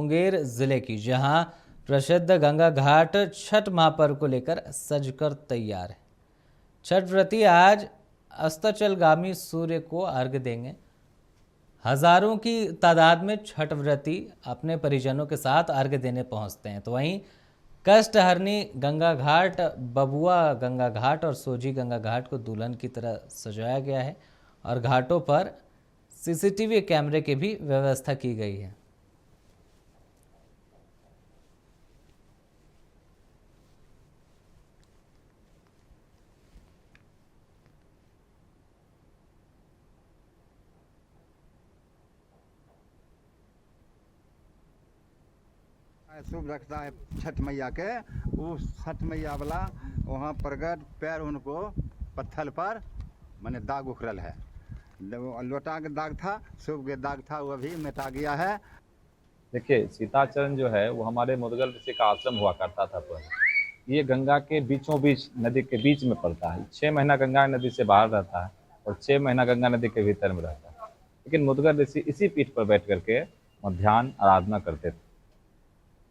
मुंगेर जिले की, जहां प्रसिद्ध गंगा घाट छठ महापर्व को लेकर सजकर तैयार है। छठ व्रती आज अस्ताचलगामी सूर्य को अर्घ्य देंगे। हजारों की तादाद में छठ व्रती अपने परिजनों के साथ अर्घ्य देने पहुंचते हैं। तो वहीं कष्टहरणी गंगा घाट, बबुआ गंगा घाट और सोजी गंगा घाट को दुल्हन की तरह सजाया गया है और घाटों पर सीसीटीवी कैमरे की भी व्यवस्था की गई है। शुभ रखता है छठ मैया के। उस छठ मैया वाला वहाँ प्रगट पैर उनको पत्थर पर माने दाग उखड़ल है। लोटा के दाग था, शुभ के दाग था, वो भी मिटा गया है। देखिए, सीताचरण जो है वो हमारे मुदगल ऋषि का आश्रम हुआ करता था पहले। ये गंगा के बीचों बीच, नदी के बीच में पड़ता है। 6 महीना गंगा नदी से बाहर रहता है और 6 महीना गंगा नदी के भीतर में रहता है। लेकिन मुदगल ऋषि इसी पीठ पर बैठ करके ध्यान आराधना करते थे।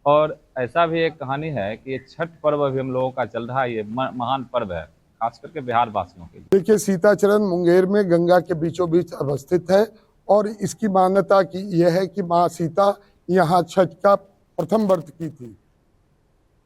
और ऐसा भी एक कहानी है कि ये छठ पर्व अभी हम लोगों का चल रहा है। ये महान पर्व है, खास करके बिहार वासियों के लिए। देखिए, सीताचरण मुंगेर में गंगा के बीचों बीच अवस्थित है और इसकी मान्यता की यह है कि माँ सीता यहाँ छठ का प्रथम व्रत की थी।